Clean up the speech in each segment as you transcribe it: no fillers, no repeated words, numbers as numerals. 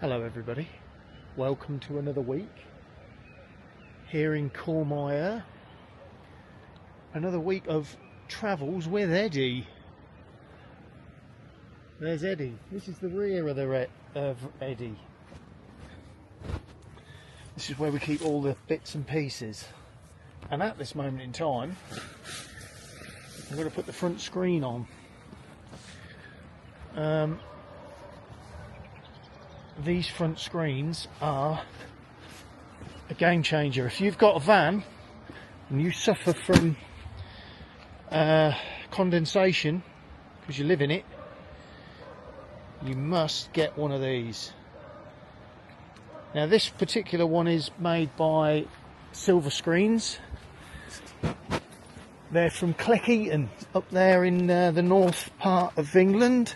Hello everybody, welcome to another week here in Courmayeur. Another week of travels with Eddie. There's Eddie. This is the rear of Eddie. This is where we keep all the bits and pieces. And at this moment in time, I'm going to put the front screen on. These front screens are a game changer. If you've got a van and you suffer from condensation because you live in it, you must get one of these. Now this particular one is made by Silver Screens. They're from Cleckheaton up there in the north part of England.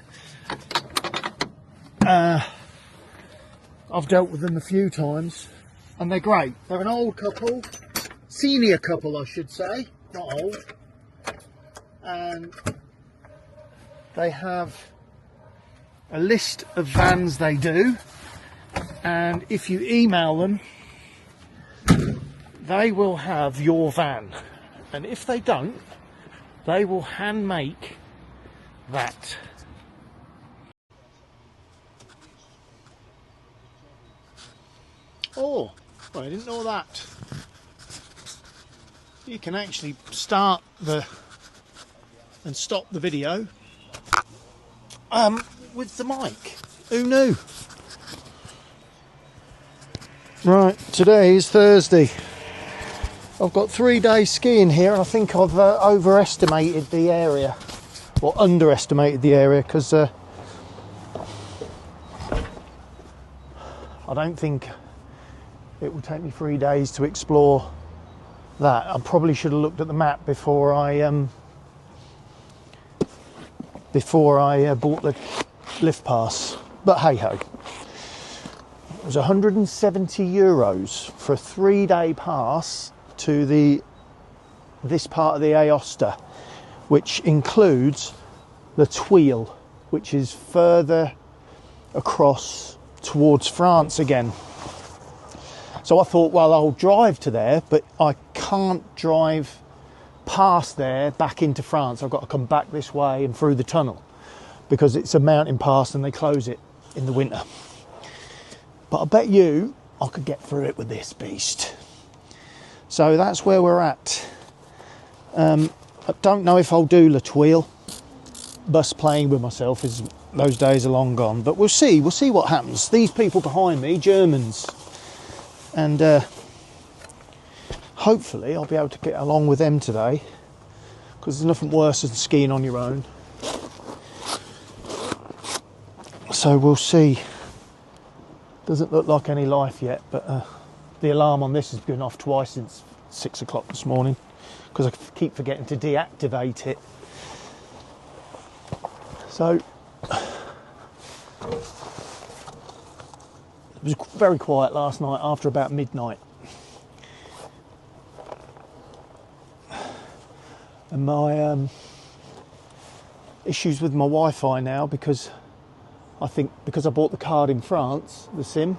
I've dealt with them a few times and they're great. They're an old couple, senior couple I should say, not old, and they have a list of vans they do, and if you email them they will have your van, and if they don't they will hand make that. Oh, well, I didn't know that. You can actually start and stop the video with the mic. Who knew? Right, today is Thursday. I've got 3 days skiing here, and I think I've overestimated the area, or underestimated the area, because I don't think it will take me 3 days to explore that. I probably should have looked at the map before I bought the lift pass. But hey ho. It was €170 for a 3-day pass to this part of the Aosta, which includes the Tuile, which is further across towards France again. So I thought, well, I'll drive to there, but I can't drive past there back into France. I've got to come back this way and through the tunnel because it's a mountain pass and they close it in the winter. But I bet you I could get through it with this beast. So that's where we're at. I don't know if I'll do La Tuile. Bus playing with myself, those days are long gone. But we'll see what happens. These people behind me, Germans. And hopefully I'll be able to get along with them today, because there's nothing worse than skiing on your own. So we'll see. Doesn't look like any life yet, but the alarm on this has been off twice since 6 o'clock this morning, because I keep forgetting to deactivate it. So it was very quiet last night after about midnight. And my issues with my Wi-Fi now, because I bought the card in France, the SIM,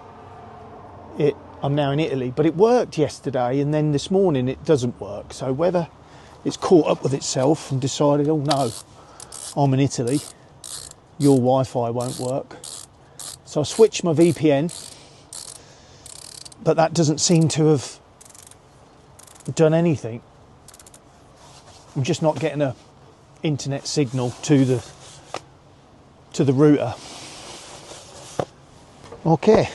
I'm now in Italy, but it worked yesterday and then this morning it doesn't work. So whether it's caught up with itself and decided, oh no, I'm in Italy, your Wi-Fi won't work. So I switched my VPN, but that doesn't seem to have done anything. I'm just not getting a internet signal to the router. Okay.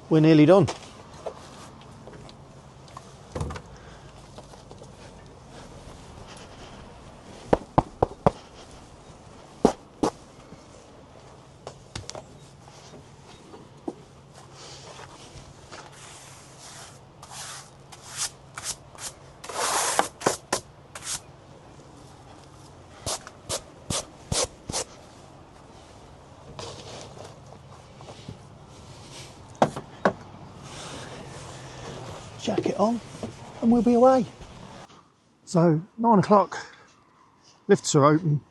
We're nearly done. Jacket on and we'll be away. So 9 o'clock, lifts are open.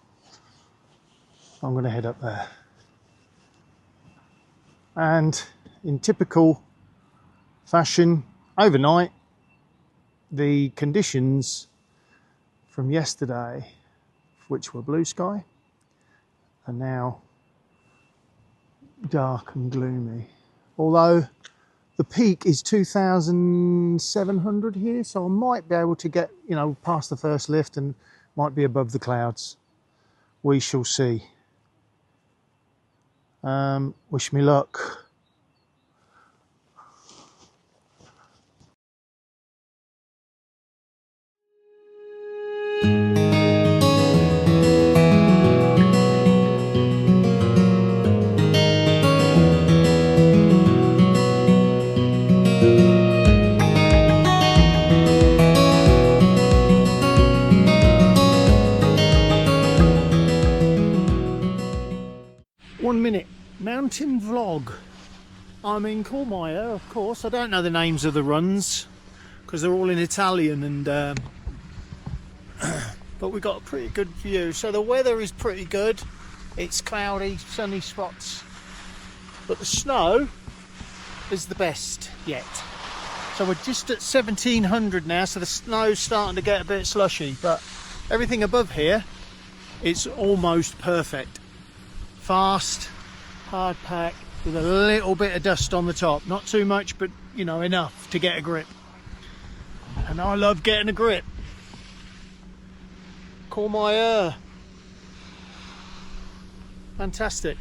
I'm going to head up there. And in typical fashion, overnight, the conditions from yesterday, which were blue sky, are now dark and gloomy. Although the peak is 2,700 here, so I might be able to get, you know, past the first lift and might be above the clouds. We shall see. Wish me luck. Mountain vlog. I'm in Courmayeur, of course. I don't know the names of the runs because they're all in Italian, and but we got a pretty good view. So the weather is pretty good. It's cloudy, sunny spots, but the snow is the best yet. So we're just at 1,700 now, so the snow's starting to get a bit slushy, but everything above here, it's almost perfect. Fast, hard pack with a little bit of dust on the top, not too much, but you know, enough to get a grip. And I love getting a grip. Courmayeur, fantastic.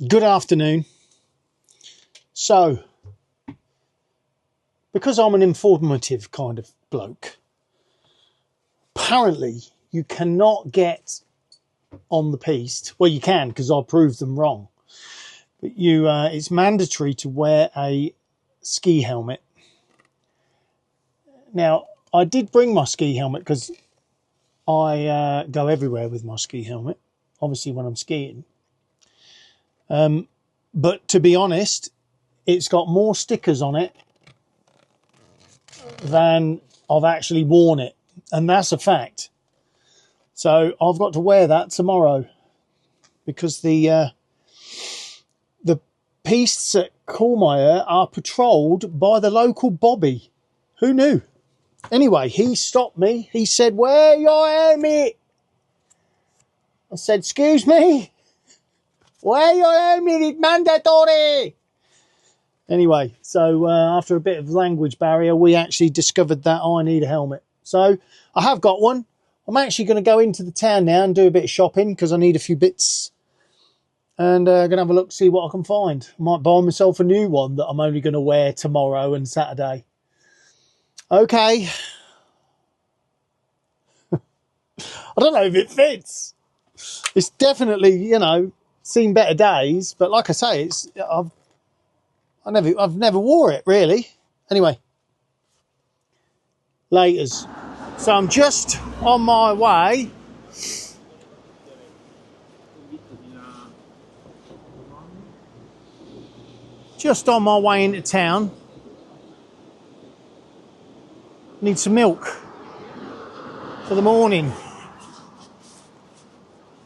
Good afternoon. So, because I'm an informative kind of bloke, apparently you cannot get on the piste. Well, you can, because I proved them wrong. But it's mandatory to wear a ski helmet. Now, I did bring my ski helmet because I go everywhere with my ski helmet, obviously when I'm skiing. But to be honest, it's got more stickers on it than I've actually worn it, and that's a fact. So I've got to wear that tomorrow because the pistes at Courmayeur are patrolled by the local bobby. Who knew? Anyway, he stopped me. He said, "Wear your helmet." I said, "Excuse me? Wear your helmet, it's mandatory." Anyway, so after a bit of language barrier, we actually discovered that I need a helmet. So I have got one. I'm actually going to go into the town now and do a bit of shopping because I need a few bits. And going to have a look, see what I can find. I might buy myself a new one that I'm only going to wear tomorrow and Saturday. Okay. I don't know if it fits. It's definitely, you know, seen better days, but like I say, I've never wore it really. Anyway, laters. So I'm just on my way into town. Need some milk for the morning.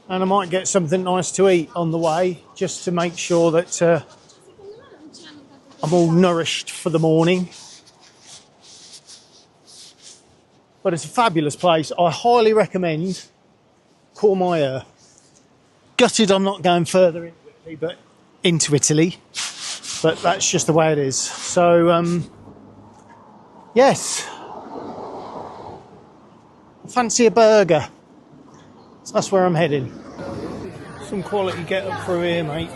And I might get something nice to eat on the way, just to make sure that I'm all nourished for the morning. But it's a fabulous place. I highly recommend Courmayeur. Gutted I'm not going further into Italy, but that's just the way it is. So, yes. I fancy a burger. So that's where I'm heading. Some quality get up through here, mate.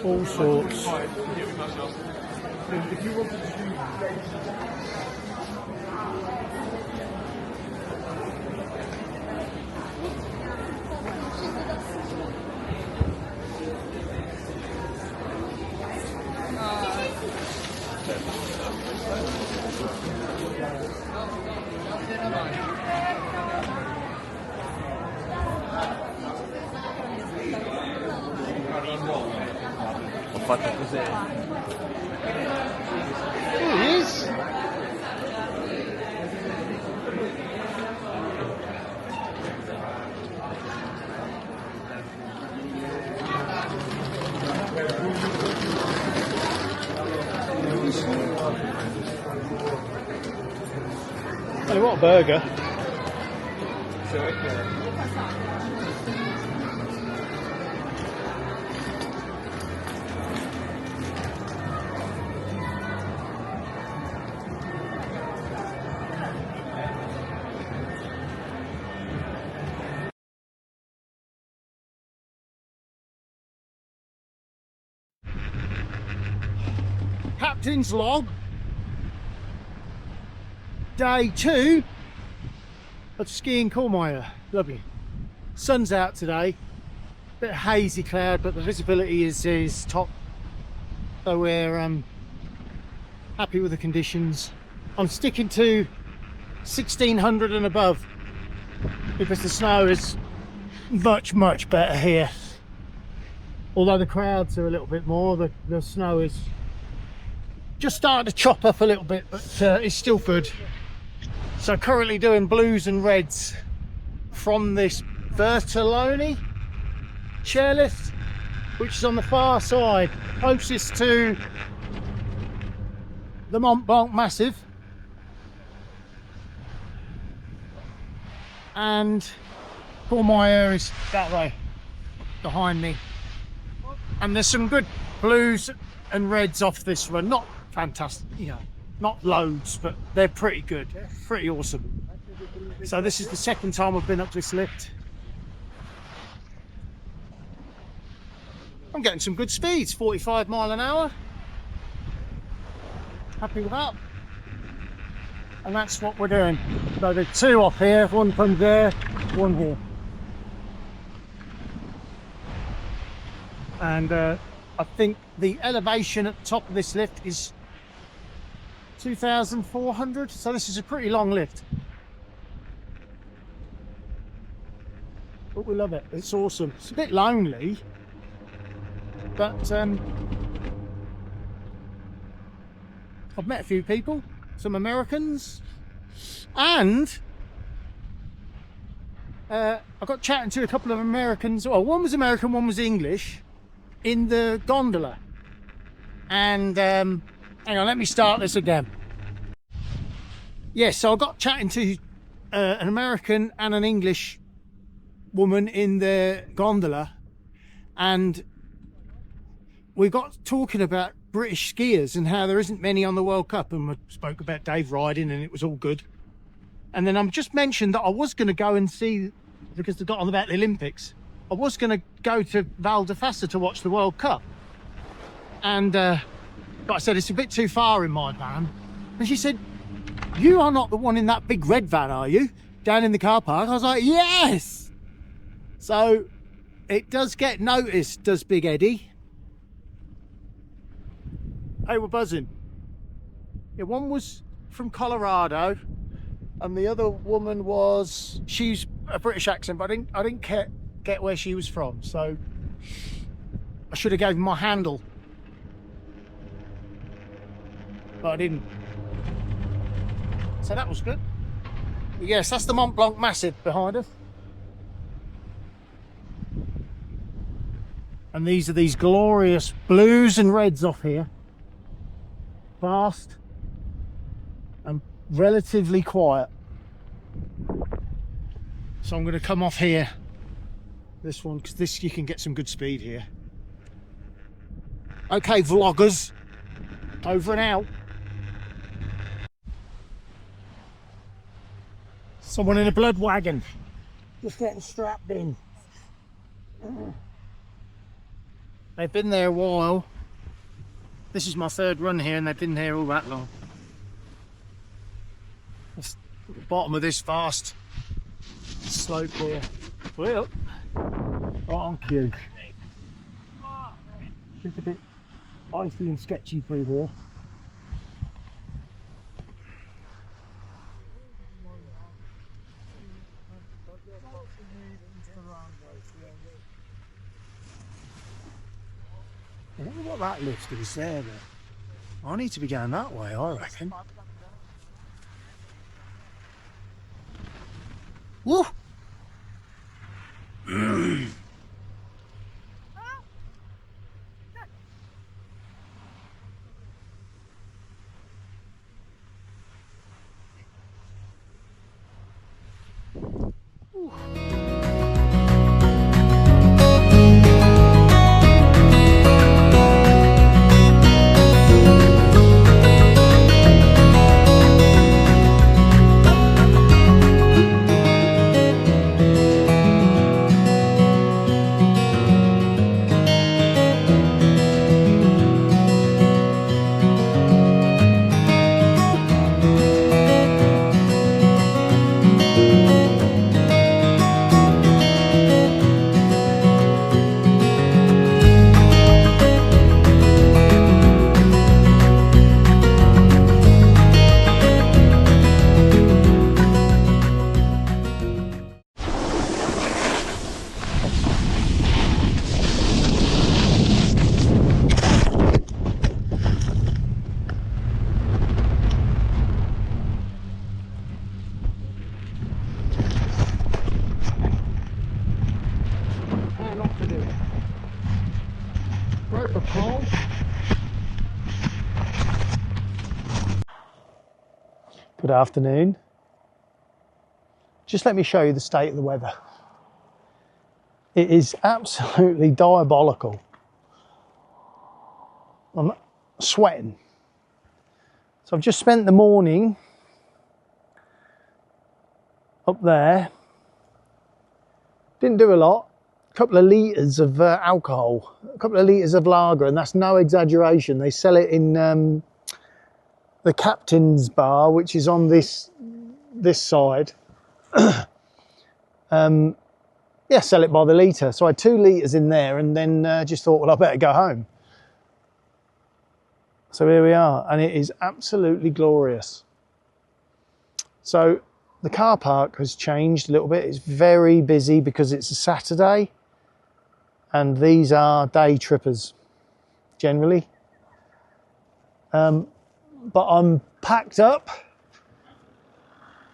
all sorts. Ho fatto così. Here he is. Hey, what a burger. Captain's log, day 2 of skiing Courmayeur. Lovely. Sun's out today, bit of hazy cloud, but the visibility is top, so we're happy with the conditions. I'm sticking to 1600 and above because the snow is much better here. Although the crowds are a little bit more, the snow is just starting to chop up a little bit, but it's still good. So currently doing blues and reds from this Bertolone chairlift, which is on the far side, closest to the Mont Blanc Massif, and Courmayeur is that way behind me. And there's some good blues and reds off this one, not fantastic, you know, not loads, but they're pretty good, pretty awesome. So this is the second time I've been up this lift. I'm getting some good speeds, 45 mile an hour. Happy with that. And that's what we're doing. So there's 2 off here, one from there, one here. And I think the elevation at the top of this lift is 2,400, so this is a pretty long lift. But we love it, it's awesome. It's a bit lonely, but I've met a few people, some Americans, and I got chatting to a couple of Americans. Well, one was American, one was English, in the gondola. And hang on, let me start this again. Yes, so I got chatting to an American and an English woman in the gondola, and we got talking about British skiers and how there isn't many on the World Cup, and we spoke about Dave riding, and it was all good. And then I just mentioned that I was going to go and see, because they got on about the Olympics, I was going to go to Val di Fassa to watch the World Cup. And but I said, it's a bit too far in my van. And she said, you are not the one in that big red van, are you? Down in the car park? I was like, yes! So it does get noticed, does Big Eddie. Hey, we're buzzing. Yeah, one was from Colorado, and the other woman was, she's a British accent, but I didn't get where she was from, so I should have gave my handle, but I didn't. So that was good. But yes, that's the Mont Blanc Massif behind us. And these are these glorious blues and reds off here. Fast and relatively quiet. So I'm going to come off here, this one, because this, you can get some good speed here. Okay, vloggers, over and out. Someone in a blood wagon, just getting strapped in. They've been there a while. This is my third run here and they've been here all that long. It's the bottom of this vast slope here. Well, right on cue. Just a bit icy and sketchy through here. I wonder what that lift is there then. I need to be going that way, I reckon. Woo! Good afternoon. Just let me show you the state of the weather. It is absolutely diabolical. I'm sweating. So I've just spent the morning up there. Didn't do a lot. A couple of litres of alcohol, a couple of litres of lager, and that's no exaggeration. They sell it in the captain's bar, which is on this side. Yeah, sell it by the litre. So I had 2 litres in there and then just thought, well, I better go home. So here we are, and it is absolutely glorious. So the car park has changed a little bit. It's very busy because it's a Saturday, and these are day trippers generally. But I'm packed up.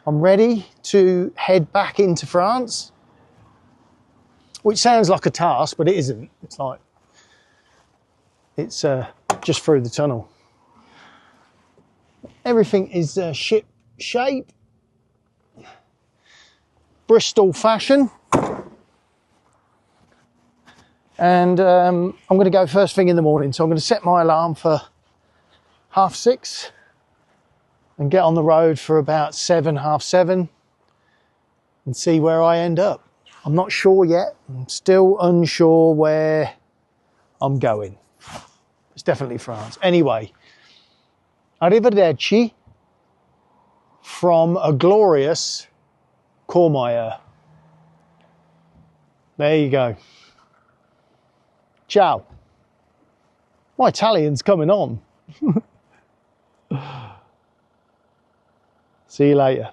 I'm ready to head back into France, which sounds like a task, but it isn't. It's like, it's just through the tunnel. Everything is ship shape, Bristol fashion. And I'm going to go first thing in the morning. So I'm going to set my alarm for 6:30 and get on the road for about 7, 7:30 and see where I end up. I'm not sure yet. I'm still unsure where I'm going. It's definitely France. Anyway, arrivederci from a glorious Courmayeur. There you go. Ciao. My Italian's coming on. See you later.